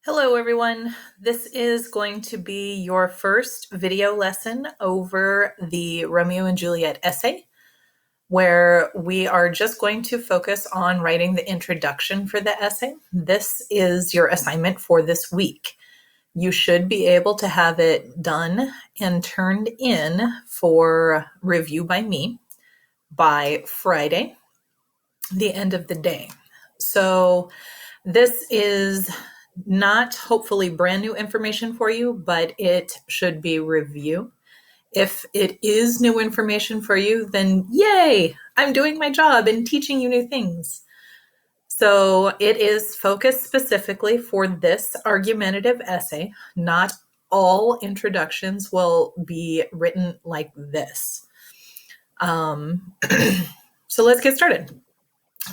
Hello everyone. This is going to be your first video lesson over the Romeo and Juliet essay, where we are just going to focus on writing the introduction for the essay. This is your assignment for this week. You should be able to have it done and turned in for review by me by Friday, the end of the day. So this is not hopefully brand new information for you, but it should be review. If it is new information for you, then yay, I'm doing my job and teaching you new things. So it is focused specifically for this argumentative essay. Not all introductions will be written like this. So let's get started.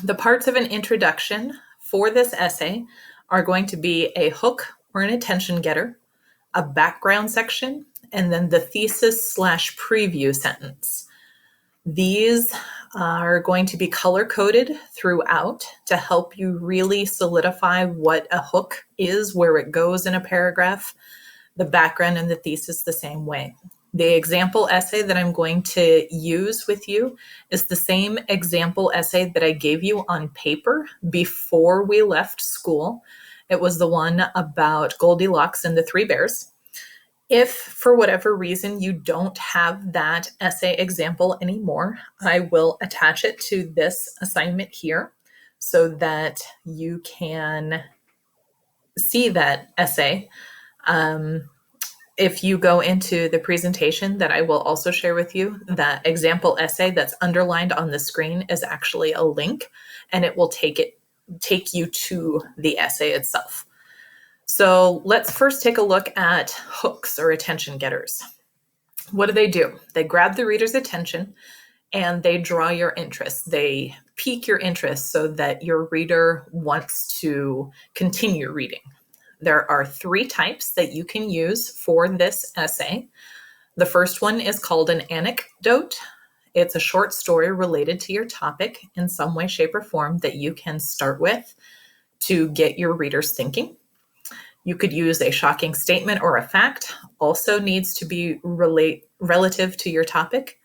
The parts of an introduction for this essay are going to be a hook or an attention getter, a background section, and then the thesis/preview sentence. These are going to be color-coded throughout to help you really solidify what a hook is, where it goes in a paragraph, the background and the thesis the same way. The example essay that I'm going to use with you is the same example essay that I gave you on paper before we left school. It was the one about Goldilocks and the Three Bears. If for whatever reason you don't have that essay example anymore, I will attach it to this assignment here so that you can see that essay. If you go into the presentation that I will also share with you, that example essay that's underlined on the screen is actually a link, and it will take you to the essay itself. So let's first take a look at hooks or attention getters. What do? They grab the reader's attention and they draw your interest. They pique your interest so that your reader wants to continue reading. There are 3 types that you can use for this essay. The first one is called an anecdote. It's a short story related to your topic in some way, shape, or form that you can start with to get your readers thinking. You could use a shocking statement or a fact, also needs to be relative to your topic.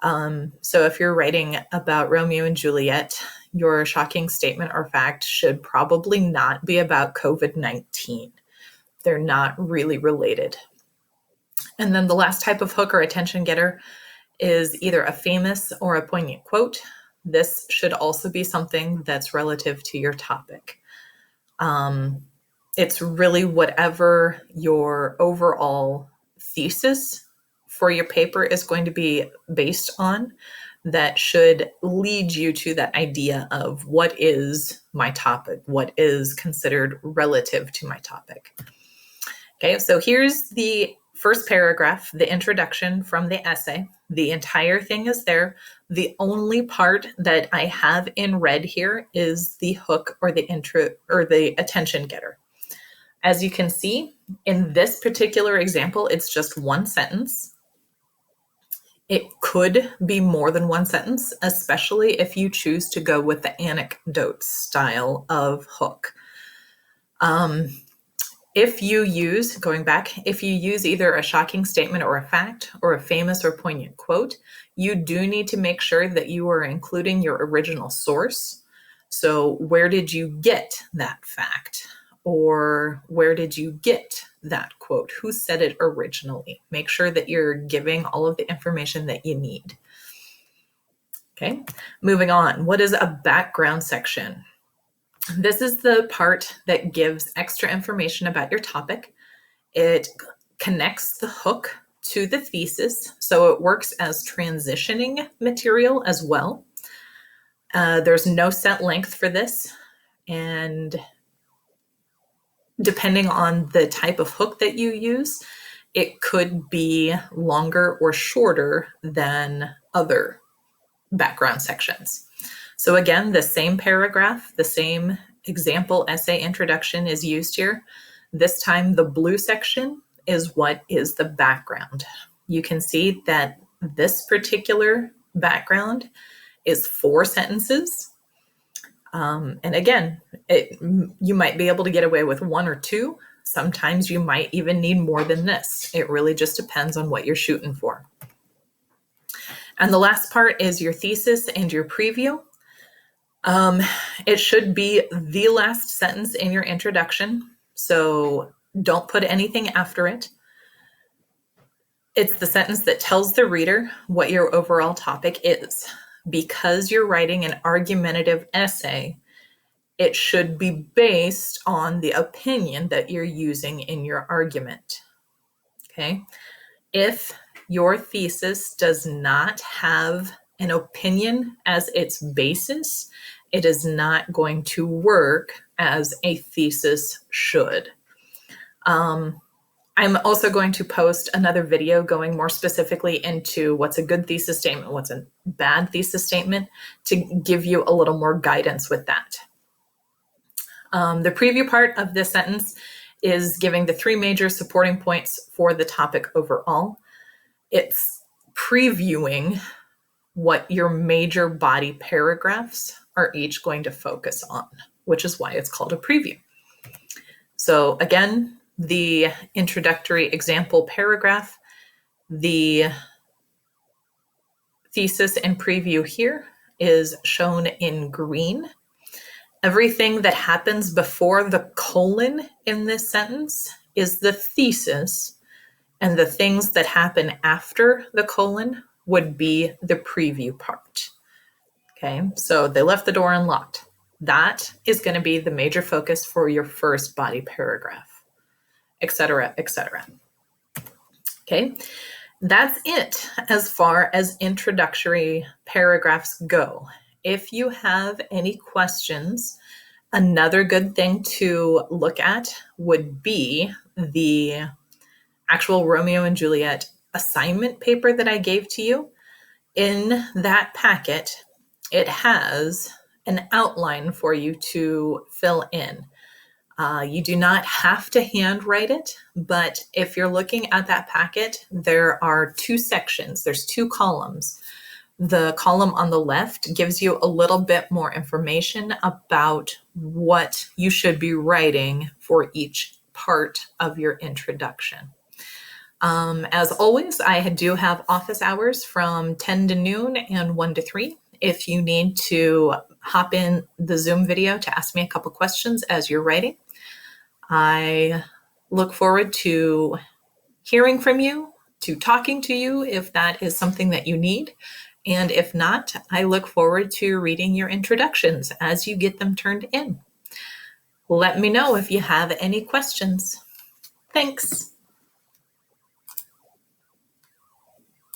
So if you're writing about Romeo and Juliet, your shocking statement or fact should probably not be about COVID-19. They're not really related. And then the last type of hook or attention getter is either a famous or a poignant quote. This should also be something that's relative to your topic. It's really whatever your overall thesis for your paper is going to be based on that should lead you to that idea of what is my topic, what is considered relative to my topic. Okay, so here's the first paragraph, the introduction from the essay. The entire thing is there. The only part that I have in red here is the hook or the intro or the attention getter. As you can see, in this particular example, it's just one sentence. It could be more than one sentence, especially if you choose to go with the anecdote style of hook. If you use either a shocking statement or a fact or a famous or poignant quote, you do need to make sure that you are including your original source. So where did you get that fact? Or where did you get that quote? Who said it originally? Make sure that you're giving all of the information that you need. Okay, moving on. What is a background section? This is the part that gives extra information about your topic. It connects the hook to the thesis, so it works as transitioning material as well. There's no set length for this, and depending on the type of hook that you use, it could be longer or shorter than other background sections. So again, the same paragraph, the same example essay introduction is used here. This time the blue section is what is the background. You can see that this particular background is 4 sentences. And again, you might be able to get away with 1 or 2. Sometimes you might even need more than this. It really just depends on what you're shooting for. And the last part is your thesis and your preview. It should be the last sentence in your introduction, so don't put anything after it. It's the sentence that tells the reader what your overall topic is. Because you're writing an argumentative essay, it should be based on the opinion that you're using in your argument. Okay? If your thesis does not have an opinion as its basis, it is not going to work as a thesis should. I'm also going to post another video going more specifically into what's a good thesis statement, what's a bad thesis statement, to give you a little more guidance with that. The preview part of this sentence is giving the 3 major supporting points for the topic overall. It's previewing what your major body paragraphs are each going to focus on, which is why it's called a preview. So again, the introductory example paragraph, the thesis and preview here is shown in green. Everything that happens before the colon in this sentence is the thesis, and the things that happen after the colon would be the preview part. Okay, so they left the door unlocked. That is going to be the major focus for your first body paragraph, etc., etc. Okay, that's it as far as introductory paragraphs go. If you have any questions, another good thing to look at would be the actual Romeo and Juliet assignment paper that I gave to you. In that packet, it has an outline for you to fill in. You do not have to handwrite it, but if you're looking at that packet, there are 2 sections. There's 2 columns. The column on the left gives you a little bit more information about what you should be writing for each part of your introduction. As always, I do have office hours from 10 to noon and 1 to 3. If you need to hop in the Zoom video to ask me a couple questions as you're writing, I look forward to hearing from you, to talking to you if that is something that you need. And if not, I look forward to reading your introductions as you get them turned in. Let me know if you have any questions. Thanks.